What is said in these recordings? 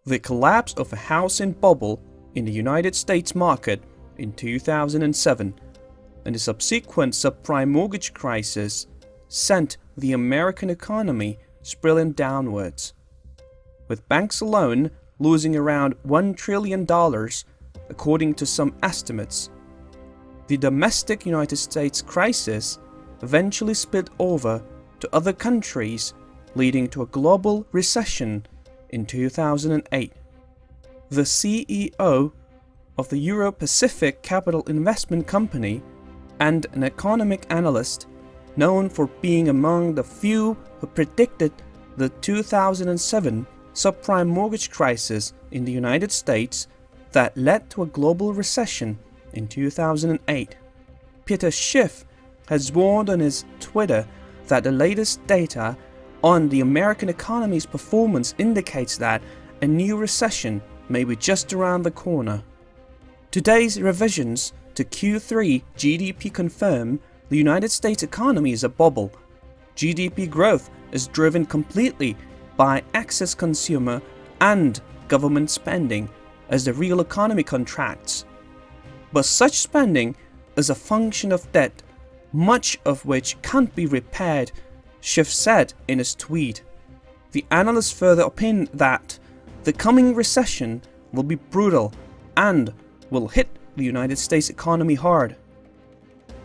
The collapse of a housing bubble in the United States market in 2007 and the subsequent subprime mortgage crisis sent the American economy spiraling downwards, with banks alone losing around $1 trillion according to some estimates. The domestic United States crisis eventually spilled over to other countries, leading to a global recession in 2008. The CEO of the Euro-Pacific Capital Investment Company and an economic analyst known for being among the few who predicted the 2007 subprime mortgage crisis in the United States that led to a global recession in 2008. Peter Schiff has warned on his Twitter that the latest data on the American economy's performance indicates that a new recession may be just around the corner. Today's revisions to Q3 GDP confirm the United States economy is a bubble. GDP growth is driven completely by excess consumer and government spending as the real economy contracts. But such spending is a function of debt, much of which can't be repaired, Schiff said in his tweet. The analyst further opined that the coming recession will be brutal and will hit the United States economy hard.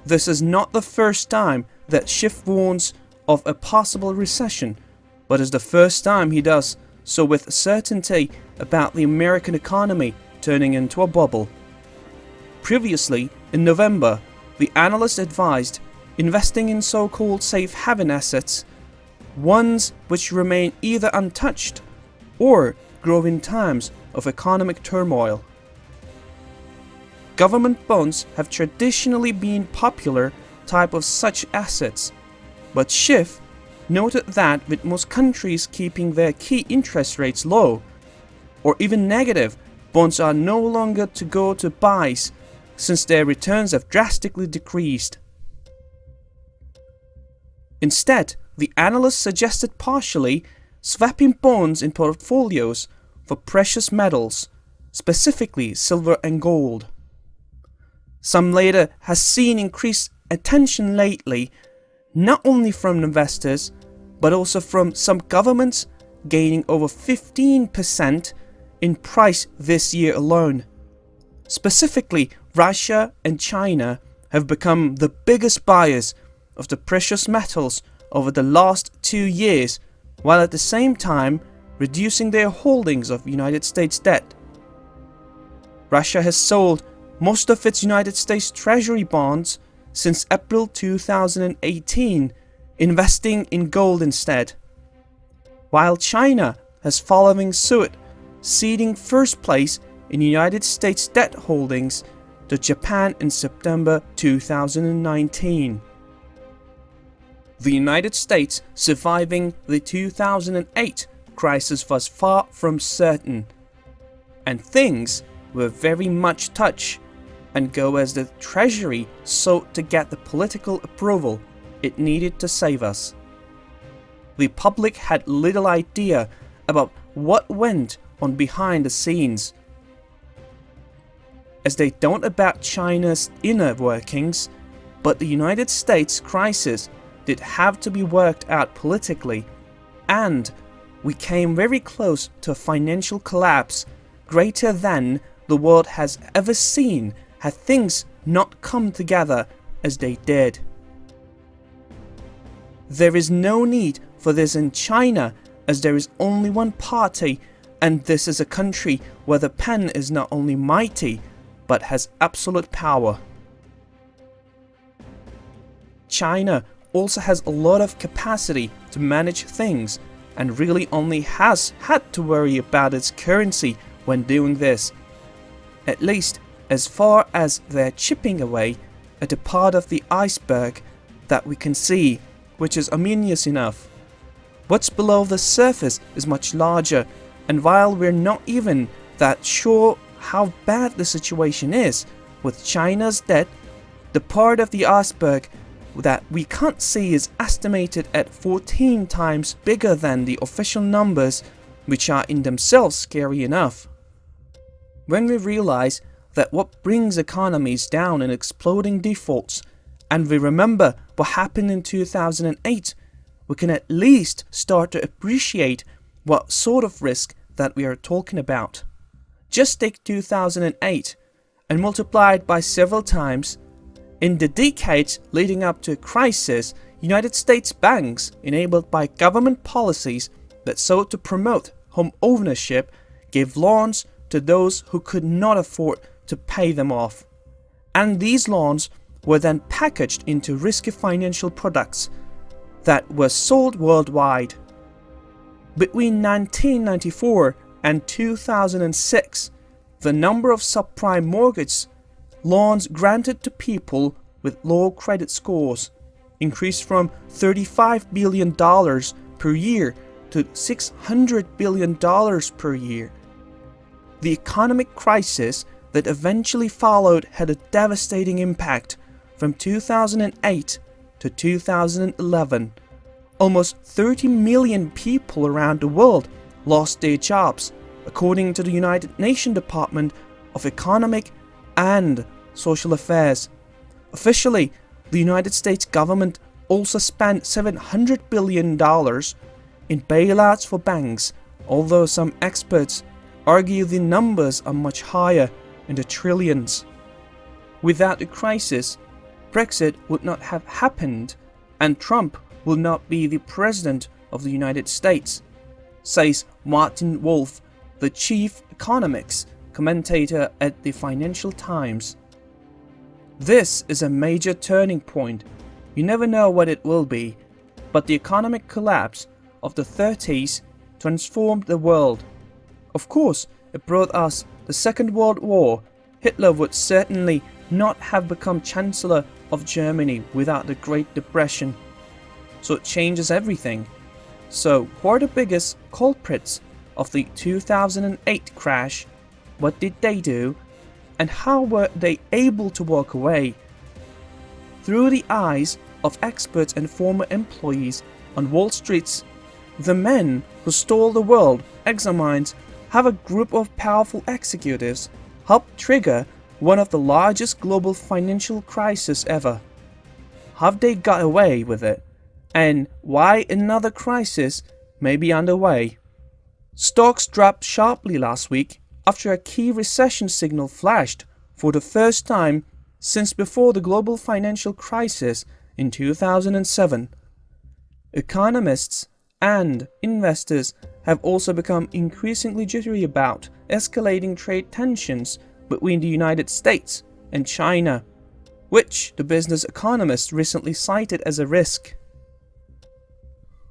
This is not the first time that Schiff warns of a possible recession, but is the first time he does so with certainty about the American economy turning into a bubble. Previously, in November, the analyst advised investing in so-called safe haven assets, ones which remain either untouched or grow in times of economic turmoil. Government bonds have traditionally been popular type of such assets, but Schiff noted that with most countries keeping their key interest rates low or even negative, bonds are no longer to go to buys since their returns have drastically decreased. Instead, the analyst suggested partially swapping bonds in portfolios for precious metals, specifically silver and gold. Some later has seen increased attention lately, not only from investors, but also from some governments gaining over 15% in price this year alone. Specifically, Russia and China have become the biggest buyers of the precious metals over the last 2 years, while at the same time reducing their holdings of United States debt. Russia has sold most of its United States Treasury bonds since April 2018, investing in gold instead, while China has following suit, ceding first place in United States debt holdings to Japan in September 2019. The United States surviving the 2008 crisis was far from certain, and things were very much touch and go as the Treasury sought to get the political approval it needed to save us. The public had little idea about what went on behind the scenes, as they don't about China's inner workings, but the United States crisis did have to be worked out politically, and we came very close to a financial collapse greater than the world has ever seen had things not come together as they did. There is no need for this in China, as there is only one party, and this is a country where the pen is not only mighty, but has absolute power. China also has a lot of capacity to manage things, and really only has had to worry about its currency when doing this, at least as far as they're chipping away at a part of the iceberg that we can see, which is ominous enough. What's below the surface is much larger, and while we're not even that sure how bad the situation is with China's debt, the part of the iceberg that we can't see is estimated at 14 times bigger than the official numbers which are in themselves scary enough. When we realize that what brings economies down in exploding defaults, and we remember what happened in 2008, we can at least start to appreciate what sort of risk that we are talking about. Just take 2008 and multiply it by several times. In the decades leading up to a crisis, United States banks, enabled by government policies that sought to promote home ownership, gave loans to those who could not afford to pay them off. And these loans were then packaged into risky financial products that were sold worldwide. Between 1994 and 2006, the number of subprime mortgage loans granted to people with low credit scores increased from $35 billion per year to $600 billion per year. The economic crisis that eventually followed had a devastating impact. From 2008 to 2011, almost 30 million people around the world lost their jobs, according to the United Nations Department of Economic and Social Affairs. Officially, the United States government also spent $700 billion in bailouts for banks, although some experts argue the numbers are much higher, in the trillions. Without the crisis, Brexit would not have happened, and Trump will not be the President of the United States, says Martin Wolf, the chief economics commentator at the Financial Times. This is a major turning point. You never know what it will be, but the economic collapse of the 30s transformed the world. Of course, it brought us the Second World War. Hitler would certainly not have become Chancellor of Germany without the Great Depression. So it changes everything. So who are the biggest culprits of the 2008 crash? What did they do? And how were they able to walk away? Through the eyes of experts and former employees on Wall Street, the men who stole the world examines have a group of powerful executives helped trigger one of the largest global financial crises ever. Have they got away with it? And why another crisis may be underway? Stocks dropped sharply last week after a key recession signal flashed for the first time since before the global financial crisis in 2007. Economists and investors have also become increasingly jittery about escalating trade tensions between the United States and China, which the Business Economist recently cited as a risk.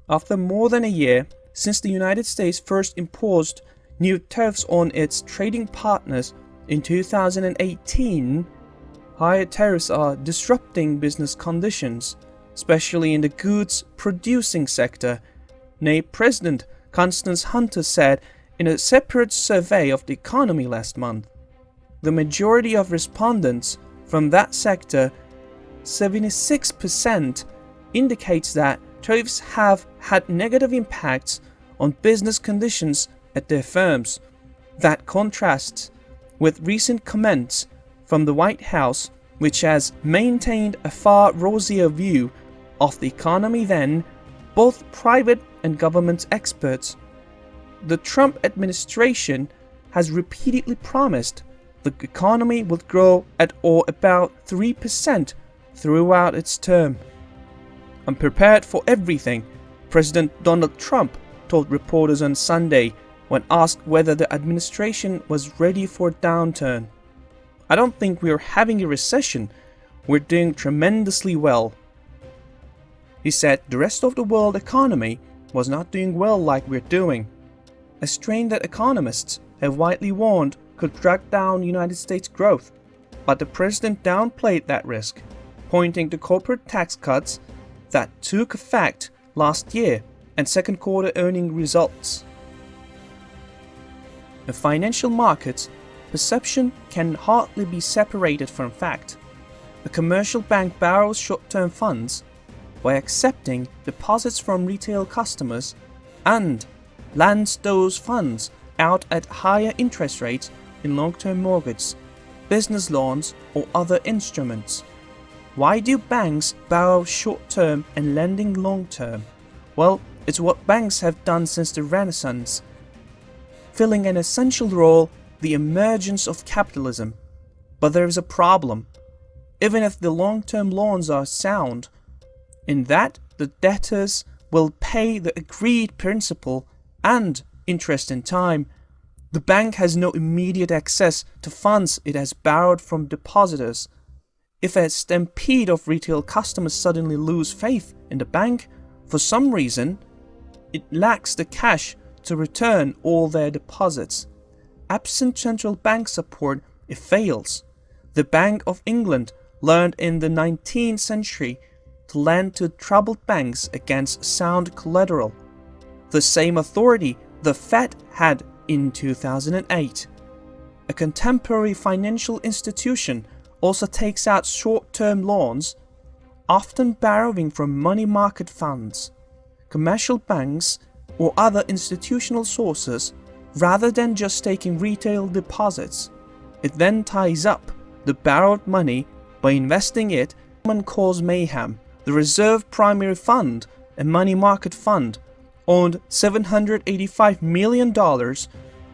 After more than a year since the United States first imposed new tariffs on its trading partners in 2018, higher tariffs are disrupting business conditions, especially in the goods producing sector. NAPE President Constance Hunter said in a separate survey of the economy last month. The majority of respondents from that sector, 76%, indicates that tariffs have had negative impacts on business conditions at their firms. That contrasts with recent comments from the White House, which has maintained a far rosier view of the economy than both private and government experts. The Trump administration has repeatedly promised the economy would grow at or about 3% throughout its term. "I'm prepared for everything," President Donald Trump told reporters on Sunday when asked whether the administration was ready for a downturn. "I don't think we're having a recession. We're doing tremendously well." He said the rest of the world economy was not doing well like we're doing, a strain that economists have widely warned could drag down United States growth. But the president downplayed that risk, pointing to corporate tax cuts that took effect last year and second quarter earning results. In financial markets, perception can hardly be separated from fact. A commercial bank borrows short-term funds by accepting deposits from retail customers and lends those funds out at higher interest rates in long-term mortgages, business loans, or other instruments. Why do banks borrow short-term and lending long-term? Well, it's what banks have done since the Renaissance, filling an essential role, the emergence of capitalism. But there is a problem. Even if the long-term loans are sound, in that the debtors will pay the agreed principal and interest in time, the bank has no immediate access to funds it has borrowed from depositors. If a stampede of retail customers suddenly lose faith in the bank, for some reason, it lacks the cash to return all their deposits. Absent central bank support, it fails. The Bank of England learned in the 19th century to lend to troubled banks against sound collateral. The same authority the Fed had in 2008. A contemporary financial institution also takes out short-term loans, often borrowing from money market funds, commercial banks, or other institutional sources, rather than just taking retail deposits. It then ties up the borrowed money by investing it in cause mayhem. The Reserve Primary Fund, a money market fund, owned $785 million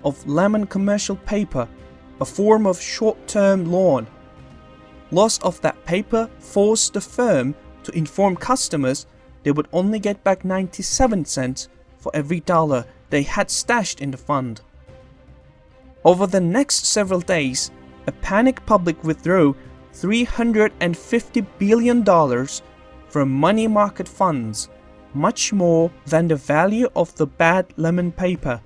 of lemon commercial paper, a form of short-term loan. Loss of that paper forced the firm to inform customers they would only get back 97 cents for every dollar they had stashed in the fund. Over the next several days, a panicked public withdrew $350 billion from money market funds, much more than the value of the bad lemon paper.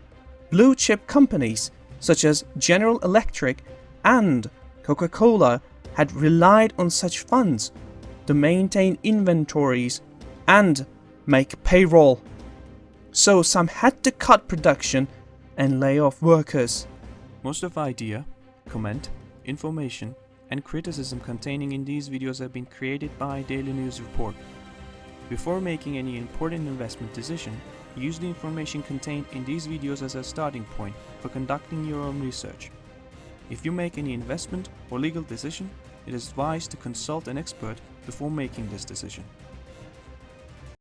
Blue chip companies such as General Electric and Coca-Cola had relied on such funds to maintain inventories and make payroll. So some had to cut production and lay off workers. Most of the idea, comment, information, and criticism containing in these videos have been created by Daily News Report. Before making any important investment decision, use the information contained in these videos as a starting point for conducting your own research. If you make any investment or legal decision, it is advised to consult an expert before making this decision.